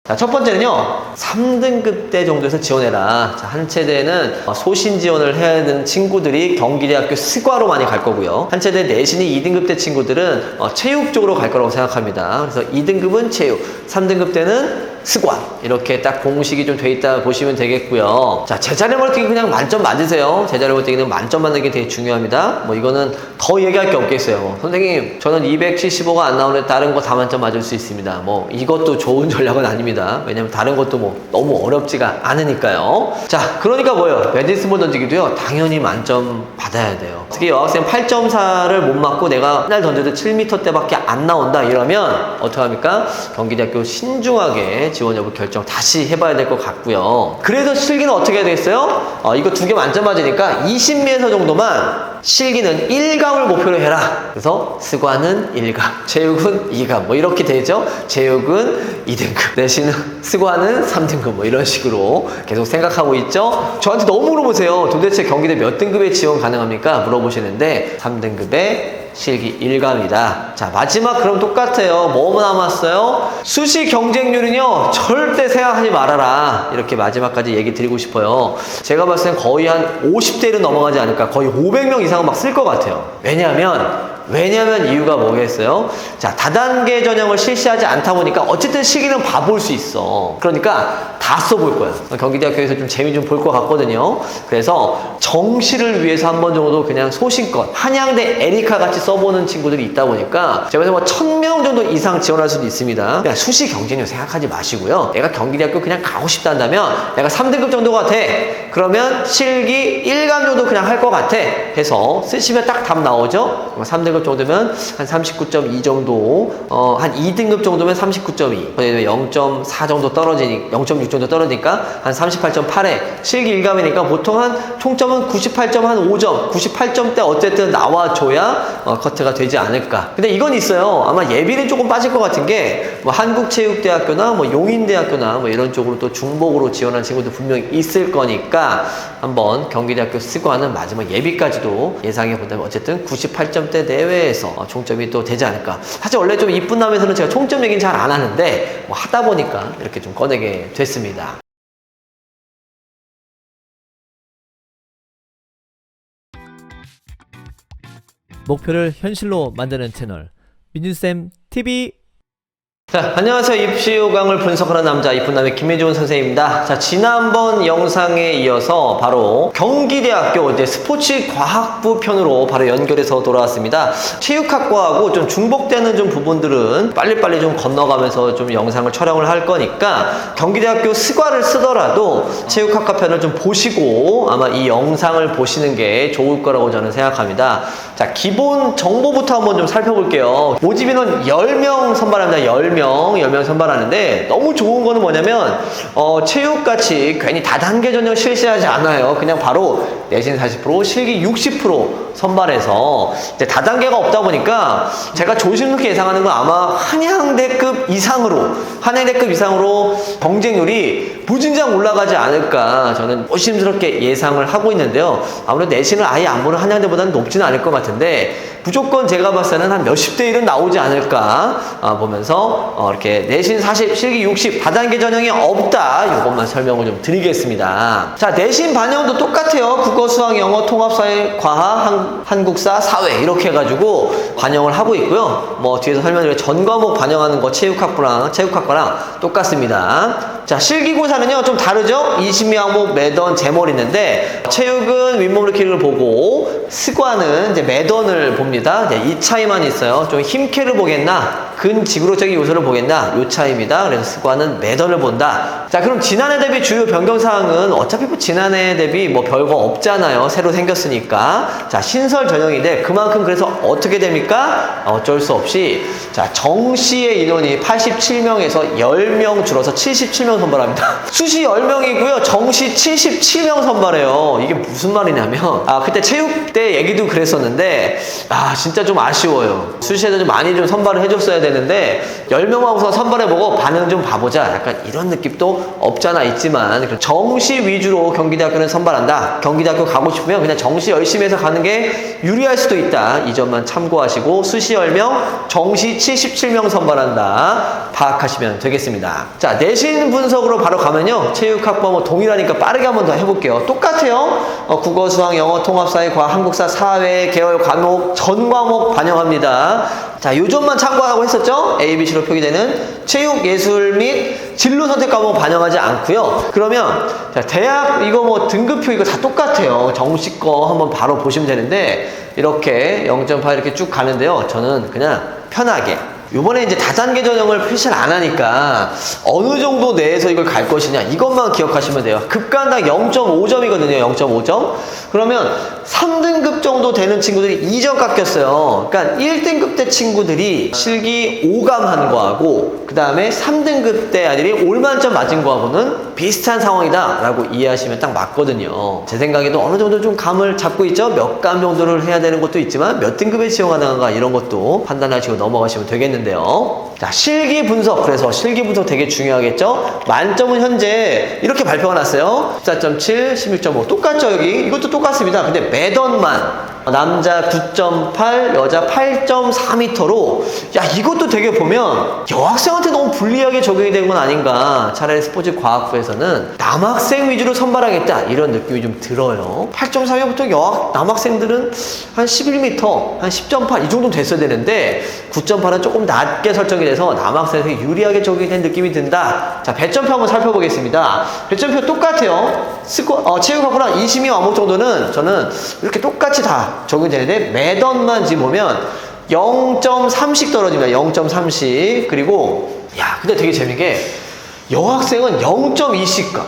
자, 첫 번째는요, 3등급대 정도에서 지원해라. 자, 한 체대는 소신 지원을 해야 되는 친구들이 경기대학교 스과로 많이 갈 거고요. 한 체대 내신이 2등급대 친구들은 체육 쪽으로 갈 거라고 생각합니다. 그래서 2등급은 체육, 3등급대는 스과. 이렇게 딱 공식이 좀 돼 있다 보시면 되겠고요. 자, 제자리 멀티기 그냥 만점 맞으세요. 제자리 멀티기는 만점 맞는 게 되게 중요합니다. 뭐 이거는 더 얘기할 게 없겠어요. 선생님, 저는 275가 안 나오는데 다른 거 다 만점 맞을 수 있습니다. 뭐 이것도 좋은 전략은 아닙니다. 왜냐면 다른 것도 뭐 너무 어렵지가 않으니까요. 자, 그러니까 뭐예요? 메디스볼 던지기도요, 당연히 만점 받아야 돼요. 특히 여학생 8.4를 못 맞고 내가 맨날 던져도 7m대밖에 안 나온다 이러면 어떡합니까? 경기대학교 신중하게 지원 여부 결정 다시 해봐야 될 것 같고요. 그래서 실기는 어떻게 해야 되겠어요? 이거 두 개 만점 맞으니까 20m 정도만 실기는 1감을 목표로 해라. 그래서 스과는 1감, 체육은 2감 뭐 이렇게 되죠. 체육은 2등급, 내신은 스과는 3등급 뭐 이런 식으로 계속 생각하고 있죠. 저한테 너무 물어보세요. 도대체 경기대 몇 등급에 지원 가능합니까? 물어보시는데 3등급에 실기 1감이다. 자, 마지막 그럼 똑같아요. 뭐 남았어요? 수시 경쟁률은요, 절대 생각하지 말아라. 이렇게 마지막까지 얘기 드리고 싶어요. 제가 봤을 땐 거의 한 50대로 넘어가지 않을까. 거의 500명 이상은 막 쓸 것 같아요. 왜냐면 이유가 뭐겠어요? 자, 다단계 전형을 실시하지 않다 보니까 어쨌든 시기는 봐볼 수 있어. 그러니까 다 써볼 거야. 경기대학교에서 좀 재미 좀 볼 것 같거든요. 그래서 정시를 위해서 한 번 정도 그냥 소신껏 한양대 에리카 같이 써보는 친구들이 있다 보니까 제가 뭐 1000명 정도 이상 지원할 수도 있습니다. 그냥 수시 경쟁률 생각하지 마시고요. 내가 경기대학교 그냥 가고 싶다 한다면 내가 3등급 정도 같아. 그러면 실기 1감 정도 그냥 할 것 같아. 해서 쓰시면 딱 답 나오죠? 3등급 정도면 한 39.2 정도, 한 2등급 정도면 39.2, 0.4 정도 떨어지니까, 0.6 정도 떨어지니까 한 38.8에 실기 1감이니까 보통 한 총점은 98.5점, 98점대 어쨌든 나와줘야 커트가 되지 않을까. 근데 이건 있어요. 아마 예비는 조금 빠질 것 같은 게 뭐 한국체육대학교나 뭐 용인대학교나 뭐 이런 쪽으로 또 중복으로 지원한 친구도 분명히 있을 거니까 한번 경기대학교 스과는 마지막 예비까지도 예상해 본다면 어쨌든 98점대 내외에서 총점이 또 되지 않을까. 사실 원래 좀 이쁜 남에서는 제가 총점 얘기는 잘 안 하는데 뭐 하다 보니까 이렇게 좀 꺼내게 됐습니다. 목표를 현실로 만드는 채널 민준쌤 TV. 자, 안녕하세요. 입시 요강을 분석하는 남자 이쁜남의 김혜준 선생님입니다. 자, 지난번 영상에 이어서 바로 경기대학교 이제 스포츠과학부 편으로 바로 연결해서 돌아왔습니다. 체육학과하고 좀 중복되는 좀 부분들은 빨리빨리 좀 건너가면서 좀 영상을 촬영을 할 거니까 경기대학교 스과를 쓰더라도 체육학과 편을 좀 보시고 아마 이 영상을 보시는 게 좋을 거라고 저는 생각합니다. 자, 기본 정보부터 한번 좀 살펴볼게요. 모집인원 10명 선발합니다. 10명 선발하는데 너무 좋은 거는 뭐냐면 체육같이 괜히 다단계 전형 실시하지 않아요. 그냥 바로 내신 40%, 실기 60% 선발해서 이제 다단계가 없다 보니까 제가 조심스럽게 예상하는 건 아마 한양대급 이상으로 경쟁률이 무진장 올라가지 않을까 저는 조심스럽게 예상을 하고 있는데요. 아무래도 내신을 아예 안 보는 한양대보다는 높지는 않을 것 같은데 무조건 제가 봤을 때는 한 몇십 대 1은 나오지 않을까 보면서 이렇게 내신 40, 실기 60 다단계 전형이 없다. 이것만 설명을 좀 드리겠습니다. 자, 내신 반영도 똑같아요. 국어, 수학, 영어, 통합, 사회, 과학, 한국사, 사회 이렇게 해가지고 반영을 하고 있고요. 뭐 뒤에서 설명드린 전 과목 반영하는 거 체육학과랑 똑같습니다. 자, 실기고사는요 좀 다르죠. 20항목 매던 제몰 있는데 체육은 윗몸 일으키기를 보고 스과는 이제 매던을 봅니다. 이 차이만 있어요. 좀 힘캐를 보겠나 근지구력적인 요소를 보겠나 요 차이입니다. 그래서 스과는 매던을 본다. 자, 그럼 지난해 대비 주요 변경사항은 어차피 뭐 지난해 대비 뭐 별거 없잖아요. 새로 생겼으니까. 자, 신설 전형인데 그만큼 그래서 어떻게 됩니까? 어쩔 수 없이 자, 정시의 인원이 87명에서 10명 줄어서 77명 선발합니다. 수시 10명이고요. 정시 77명 선발해요. 이게 무슨 말이냐면 그때 체육대 얘기도 그랬었는데 진짜 좀 아쉬워요. 수시에도 좀 많이 좀 선발을 해줬어야 되는데 10명만 우선 선발해보고 반응 좀 봐보자, 약간 이런 느낌도 없잖아 있지만, 정시 위주로 경기대학교는 선발한다. 경기대학교 가고 싶으면 그냥 정시 열심히 해서 가는 게 유리할 수도 있다. 이 점만 참고하시고 수시 10명, 정시 77명 선발한다 파악하시면 되겠습니다. 자, 내신 분석으로 바로 가면요, 체육학부 뭐 동일하니까 빠르게 한번 더 해볼게요. 똑같아요. 국어, 수학, 영어, 통합, 사회, 과학, 한국사, 사회, 계열, 과목, 전 과목 반영합니다. 자, 요 점만 참고하고 했었죠? A, B, C로 표기되는 체육, 예술 및 진로 선택 과목 반영하지 않고요. 그러면 자, 대학 이거 뭐 등급표 이거 다 똑같아요. 정시 거 한번 바로 보시면 되는데, 이렇게 0.8 이렇게 쭉 가는데요. 저는 그냥 편하게 요번에 이제 다단계 전형을 표시를 안 하니까 어느 정도 내에서 이걸 갈 것이냐, 이것만 기억하시면 돼요. 급간당 0.5점이거든요. 0.5점. 그러면 3등급 정도 되는 친구들이 2점 깎였어요. 그러니까 1등급 때 친구들이 실기 5감 한 거하고 그 다음에 3등급 때 아들이 올만점 맞은 거하고는 비슷한 상황이다 라고 이해하시면 딱 맞거든요. 제 생각에도 어느 정도 좀 감을 잡고 있죠. 몇 감 정도를 해야 되는 것도 있지만 몇 등급에 지원 가능한가 이런 것도 판단하시고 넘어가시면 되겠는데요. 자, 실기 분석. 그래서 실기 분석 되게 중요하겠죠. 만점은 현재 이렇게 발표가 났어요. 14.7, 16.5 똑같죠. 여기 이것도 똑같습니다. 근데 매던만 남자 9.8, 여자 8.4m로, 야, 이것도 되게 보면 여학생한테 너무 불리하게 적용이 된 건 아닌가. 차라리 스포츠 과학부에서는 남학생 위주로 선발하겠다 이런 느낌이 좀 들어요. 8.4면 보통 남학생들은 한 11m, 한 10.8 이 정도 됐어야 되는데 9.8은 조금 낮게 설정이 돼서 남학생에게 유리하게 적용이 된 느낌이 든다. 자, 배점표 한번 살펴보겠습니다. 배점표 똑같아요. 체육학부랑 20위 과목 정도는 저는 이렇게 똑같이 다 적용이 되는데, 매던만 지금 보면 0.3씩 떨어집니다. 0.3씩. 그리고 야, 근데 되게 재밌는 게 여학생은 0.2씩 가.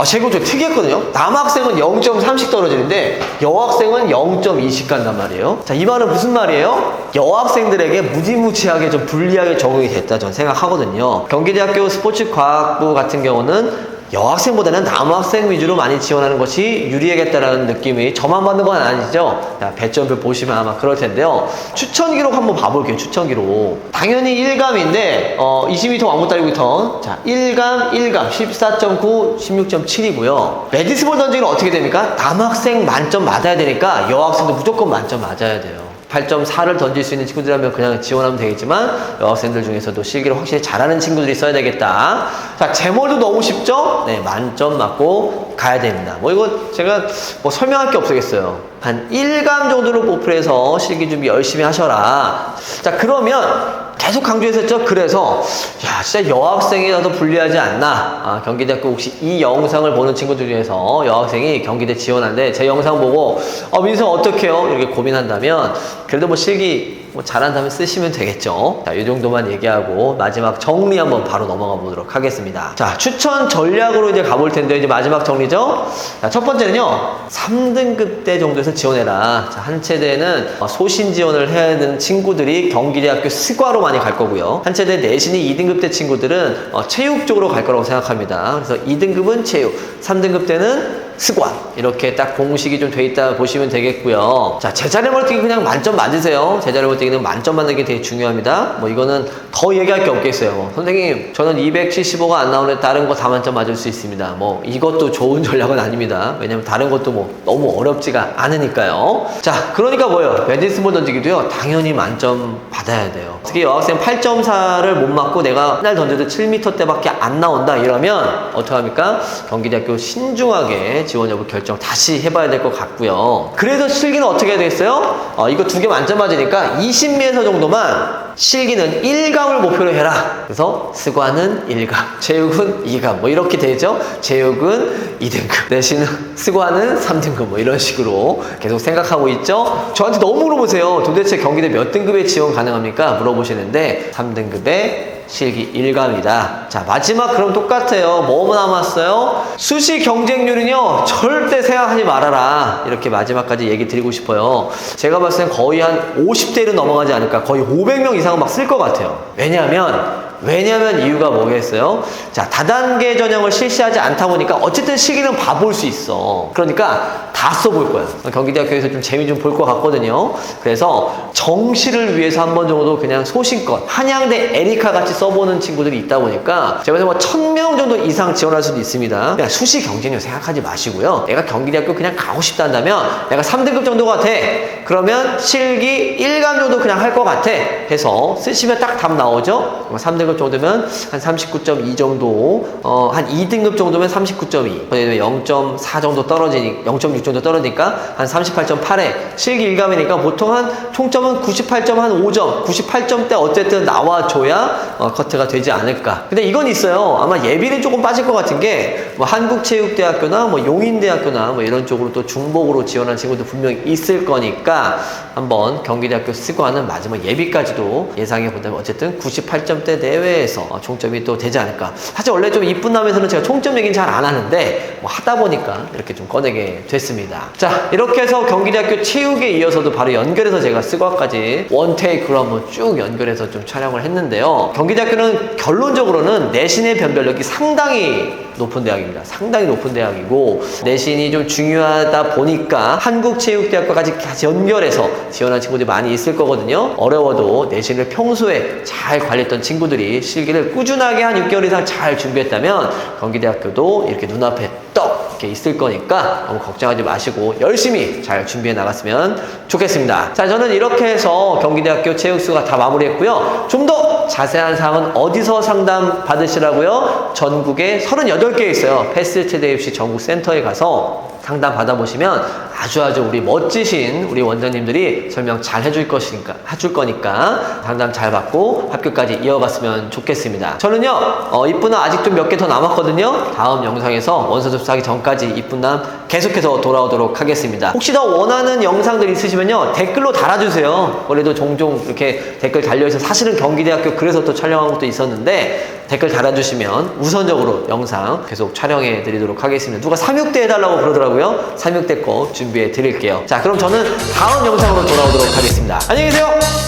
제가 좀 특이했거든요. 남학생은 0.3씩 떨어지는데 여학생은 0.2씩 간단 말이에요. 자, 이 말은 무슨 말이에요? 여학생들에게 무지무지하게 좀 불리하게 적용이 됐다 저는 생각하거든요. 경기대학교 스포츠과학부 같은 경우는 여학생보다는 남학생 위주로 많이 지원하는 것이 유리하겠다라는 느낌이 저만 받는 건 아니죠. 자, 배점표 보시면 아마 그럴 텐데요. 추천 기록 한번 봐볼게요. 추천 기록. 당연히 1감인데 20m 왕복달리기부터 자, 1감 14.9, 16.7이고요. 메디스볼 던지기는 어떻게 됩니까? 남학생 만점 맞아야 되니까 여학생도 무조건 만점 맞아야 돼요. 8.4를 던질 수 있는 친구들이라면 그냥 지원하면 되겠지만 여학생들 중에서도 실기를 확실히 잘하는 친구들이 있어야 되겠다. 자, 제몰도 너무 쉽죠? 네, 만점 맞고 가야 됩니다. 뭐 이거 제가 뭐 설명할 게 없겠어요. 한 1감 정도로 뽑혀서 실기 준비 열심히 하셔라. 자, 그러면 계속 강조했었죠. 그래서 야, 진짜 여학생이라도 불리하지 않나. 경기대학교 혹시 이 영상을 보는 친구들 중에서 여학생이 경기대 지원하는데 제 영상 보고 민서 어떡해요? 이렇게 고민한다면 그래도 뭐 실기 뭐 잘한다면 쓰시면 되겠죠. 자, 이 정도만 얘기하고 마지막 정리 한번 바로 넘어가 보도록 하겠습니다. 자, 추천 전략으로 이제 가볼 텐데 이제 마지막 정리죠. 자, 첫 번째는요, 3등급 대 정도에서 지원해라. 자, 한 체대는 소신 지원을 해야 되는 친구들이 경기대학교 스과로 많이 갈 거고요. 한 체대 내신이 2등급 대 친구들은 체육 쪽으로 갈 거라고 생각합니다. 그래서 2등급은 체육, 3등급 때는 스과, 이렇게 딱 공식이 좀 돼 있다 보시면 되겠고요. 자, 제자리 멀티기 그냥 만점 맞으세요. 제자리 멀티기는 만점 맞는 게 되게 중요합니다. 뭐 이거는 더 얘기할 게 없겠어요. 선생님, 저는 275가 안 나오는데 다른 거 다 만점 맞을 수 있습니다. 뭐 이것도 좋은 전략은 아닙니다. 왜냐면 다른 것도 뭐 너무 어렵지가 않으니까요. 자, 그러니까 뭐예요? 메디스볼 던지기도요, 당연히 만점 받아야 돼요. 특히 여학생 8.4를 못 맞고 내가 맨날 던져도 7m대밖에 안 나온다 이러면 어떡합니까? 경기대학교 신중하게 지원 여부 결정 다시 해봐야 될 것 같고요. 그래서 실기는 어떻게 해야 되겠어요? 이거 2개 만점 맞으니까 20m 정도만 실기는 1감을 목표로 해라. 그래서 스과는 1감, 체육은 2감 뭐 이렇게 되죠. 체육은 2등급, 내신은 스과는 3등급 뭐 이런 식으로 계속 생각하고 있죠. 저한테 너무 물어보세요. 도대체 경기대 몇 등급에 지원 가능합니까? 물어보시는데 3등급에 실기 1감이다. 자, 마지막 그럼 똑같아요. 뭐 남았어요? 수시 경쟁률은요, 절대 생각하지 말아라. 이렇게 마지막까지 얘기 드리고 싶어요. 제가 봤을 땐 거의 한 50대 1은 넘어가지 않을까. 거의 500명 이상은 막 쓸 것 같아요. 왜냐면 이유가 뭐겠어요? 자, 다단계 전형을 실시하지 않다 보니까 어쨌든 실기는 봐볼 수 있어. 그러니까 다 써볼 거예요. 경기대학교에서 좀 재미 좀 볼 것 같거든요. 그래서 정시를 위해서 한 번 정도 그냥 소신껏 한양대 에리카 같이 써보는 친구들이 있다 보니까 제가 뭐 1000명 정도 이상 지원할 수도 있습니다. 그냥 수시 경쟁력 생각하지 마시고요. 내가 경기대학교 그냥 가고 싶다 한다면 내가 3등급 정도가 돼. 그러면 실기 1감 정도 그냥 할 것 같아 해서 쓰시면 딱 답 나오죠. 3등급 정도면 한 39.2 정도, 한 2등급 정도면 39.2, 0.4 정도 떨어지니 0.6 정도 떨어지니까 한 38.8에 실기 1감이니까 보통 한 총점은 98.5점, 98점대 어쨌든 나와줘야 커트가 되지 않을까. 근데 이건 있어요. 아마 예비는 조금 빠질 것 같은 게 뭐 한국체육대학교나 뭐 용인대학교나 뭐 이런 쪽으로 또 중복으로 지원한 친구도 분명히 있을 거니까 한번 경기대학교 스과는 마지막 예비까지도 예상해 본다면 어쨌든 98점대 내외에서 총점이 또 되지 않을까. 사실 원래 좀 이쁜 남에서는 제가 총점 얘기는 잘 안 하는데 뭐 하다 보니까 이렇게 좀 꺼내게 됐습니다. 자, 이렇게 해서 경기대학교 체육에 이어서도 바로 연결해서 제가 스과까지 원테이크로 한번 쭉 연결해서 좀 촬영을 했는데요. 경기대학교는 결론적으로는 내신의 변별력이 상당히 높은 대학입니다. 상당히 높은 대학이고 내신이 좀 중요하다 보니까 한국체육대학과까지 같이 연결해서 지원한 친구들이 많이 있을 거거든요. 어려워도 내신을 평소에 잘 관리했던 친구들이 실기를 꾸준하게 한 6개월 이상 잘 준비했다면 경기대학교도 이렇게 눈앞에 떡 이렇게 있을 거니까 너무 걱정하지 마시고 열심히 잘 준비해 나갔으면 좋겠습니다. 자, 저는 이렇게 해서 경기대학교 체육수가 다 마무리했고요. 좀 더 자세한 사항은 어디서 상담 받으시라고요? 전국에 38개 있어요. 패스트대입시 전국센터에 가서 상담 받아보시면 아주 우리 멋지신 우리 원장님들이 설명 잘 해줄 거니까 상담 잘 받고 학교까지 이어갔으면 좋겠습니다. 저는요, 이쁜남 아직 좀 몇 개 더 남았거든요. 다음 영상에서 원서 접수하기 전까지 이쁜남 계속해서 돌아오도록 하겠습니다. 혹시 더 원하는 영상들 있으시면요, 댓글로 달아주세요. 원래도 종종 이렇게 댓글 달려있어서 사실은 경기대학교 그래서 또 촬영한 것도 있었는데 댓글 달아주시면 우선적으로 영상 계속 촬영해 드리도록 하겠습니다. 누가 3육대 해달라고 그러더라고요. 3육대 거 준비해 드릴게요. 자, 그럼 저는 다음 영상으로 돌아오도록 하겠습니다. 안녕히 계세요.